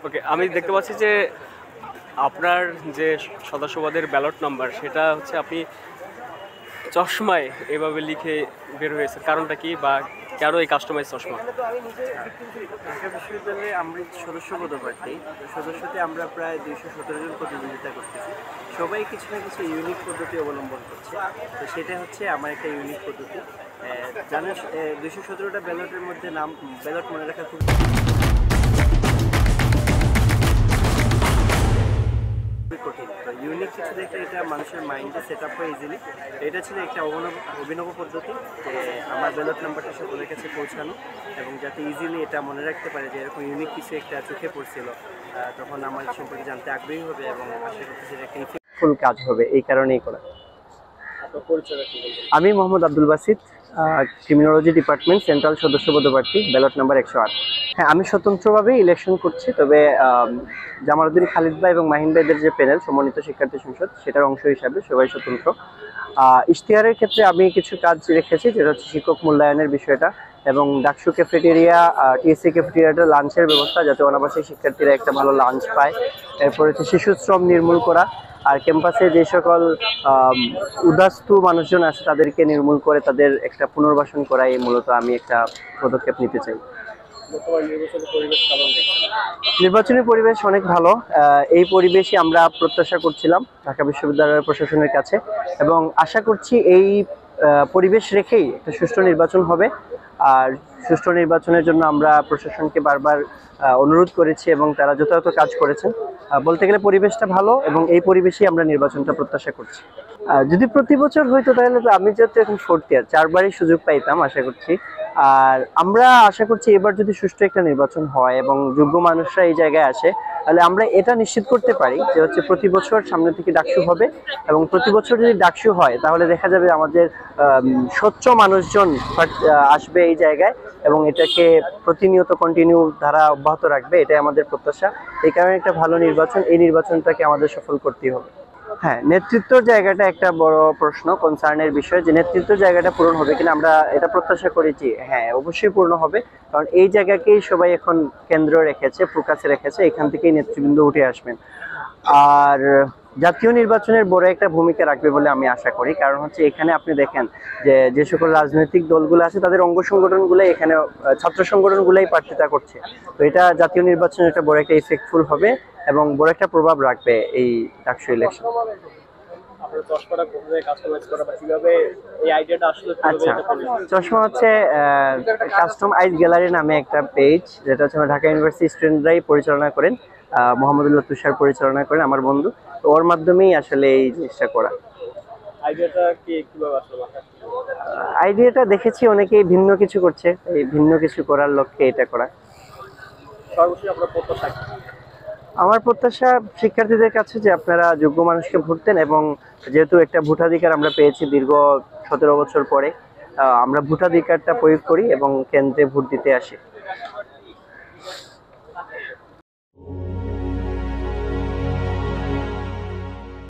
ওকে, আমি দেখতে পাচ্ছি যে আপনার যে সদস্যপদের ব্যালট নাম্বার সেটা হচ্ছে আপনি চশমায় এভাবে লিখে বের হয়েছে, কারণটা কি বা কেন এই কাস্টমাইজ চশমা? ঢাকা বিশ্ববিদ্যালয়ে আমরা সদস্য পদপ্রার্থী। সদস্যতে আমরা প্রায় ২১৭ জন প্রতিযোগিতা করতেছি। সবাই কিছু না কিছু ইউনিক পদ্ধতি অবলম্বন করছে। তো সেটা হচ্ছে আমার একটা ইউনিক পদ্ধতি। জানেন ২১৭টা ব্যালটের মধ্যে ব্যালট মনে রাখা খুব কঠিন। তো ইউনিক কিছু দেখলে এটা মানুষের মাইন্ডে সেট আপ হয় ইজিলি। এটা ছিল একটা অভিনব পদ্ধতি যে আমার ব্যালট নাম্বারটা সকলের কাছে পৌঁছানো এবং যাতে ইজিলি এটা মনে রাখতে পারে যে এরকম ইউনিক কিছু একটা চোখে পড়ছিল, তখন আমার সম্পর্কে জানতে আগ্রহী হবে এবং আশা করতেছি এটা একটা ইফেক্টফুল কাজ হবে, এই কারণেই করা। আমি Mohammad Abdul বাসিত, criminology department, central সদস্য পদপ্রার্থী, ব্যালট নাম্বার ১০৮। হ্যাঁ, আমি স্বতন্ত্রভাবে ইলেকশন করছি, তবে জামালউদ্দিন খালিদ ভাই এবং মাহিন ভাইদের যে প্যানেল সমন্বিত শিক্ষার্থী সংসদ সেটার অংশ হিসাবে সবাই স্বতন্ত্র। ইশতেহারের ক্ষেত্রে আমি কিছু কাজ রেখেছি, যেটা হচ্ছে শিক্ষক মূল্যায়নের বিষয়টা এবং ডাকসু ক্যাফেটেরিয়া, টিএসসি ক্যাফেটেরিয়াটা লাঞ্চের ব্যবস্থা, যাতে অনাবাসিক শিক্ষার্থীরা একটা ভালো লাঞ্চ পায়। এরপর হচ্ছে শিশু শ্রম নির্মূল করা, আর ক্যাম্পাসে যে সকল উদাস্তু মানুষজন আছে তাদেরকে নির্মূল করে তাদের একটা পুনর্বাসন করাই মূলত আমি একটা পদক্ষেপ নিতে চাই। নির্বাচনী পরিবেশ অনেক ভালো। এই পরিবেশই আমরা প্রত্যাশা করছিলাম ঢাকা বিশ্ববিদ্যালয়ের প্রশাসনের কাছে এবং আশা করছি এই পরিবেশ রেখেই একটা সুষ্ঠু নির্বাচন হবে। আর সুষ্ঠু নির্বাচনের জন্য আমরা প্রশাসনকে বারবার অনুরোধ করেছি এবং তারা যথাযথ কাজ করেছেন। বলতে গেলে পরিবেশটা ভালো এবং এই পরিবেশেই আমরা নির্বাচনটা প্রত্যাশা করছি। যদি প্রতি বছর হইতো তাহলে তো আমি যেহেতু এখন 4th ইয়ার 4বারই সুযোগ পাইতাম আশা করছি। আর আমরা আশা করছি এবার যদি সুষ্ঠু একটা নির্বাচন হয় এবং যোগ্য মানুষরা এই জায়গায় আসে, তাহলে আমরা এটা নিশ্চিত করতে পারি যে হচ্ছে প্রতি বছর সামনে থেকে ডাকসু হবে এবং প্রতি বছর যদি ডাকসু হয় তাহলে দেখা যাবে আমাদের স্বচ্ছ মানুষজন আসবে এই জায়গায় এবং এটাকে প্রতিনিয়ত কন্টিনিউ ধারা অব্যাহত রাখবে, এটাই আমাদের প্রত্যাশা। এই কারণে একটা ভালো নির্বাচন, এই নির্বাচনটাকে আমাদের সফল করতেই হবে। হ্যাঁ, নেতৃত্বের জায়গাটা একটা বড় প্রশ্ন, কনসার্নের বিষয়, যে নেতৃত্বের জায়গাটা পূরণ হবে কিনা। আমরা এটা প্রত্যাশা করেছি, হ্যাঁ অবশ্যই পূর্ণ হবে, কারণ এই জায়গাকেই সবাই এখন কেন্দ্র রেখেছে, ফোকাসে রেখেছে, এখান থেকেই নেতৃবৃন্দ উঠে আসবেন। আর জাতীয় নির্বাচনের বড় একটা ভূমিকা রাখবে বলে আমি আশা করি, কারণ হচ্ছে এখানে আপনি দেখেন যে সকল রাজনৈতিক দলগুলো আছে তাদের অঙ্গ সংগঠনগুলো এখানে, ছাত্র সংগঠনগুলাই প্রার্থিতা করছে। তো এটা জাতীয় নির্বাচনে একটা বড় একটা ইফেক্টফুল হবে এবং বড় একটা প্রভাব রাখবে এই ডাকসু ইলেকশন। আচ্ছা, চশমা হচ্ছে কাস্টম আইজ গ্যালারি নামে একটা পেজ, যেটা হচ্ছে ঢাকা ইউনিভার্সিটি স্টুডেন্টরাই পরিচালনা করেন, মোহাম্মদুল্লাহ তুষার পরিচালনা করেন, আমার বন্ধু। তো ওর মাধ্যমেই আসলে এই জিনিসটা করা। আইডিয়াটা দেখেছি অনেকেই ভিন্ন কিছু করছে, এই ভিন্ন কিছু করার লক্ষ্যে এটা করা। আমার প্রত্যাশা শিক্ষার্থীদের কাছে যে আপনারা যোগ্য মানুষকে ভোট দেন এবং যেহেতু একটা ভোটাধিকার আমরা পেয়েছি দীর্ঘ 17 বছর পরে, আমরা ভোটাধিকারটা প্রয়োগ করি এবং কেন্দ্রে ভোট দিতে আসি।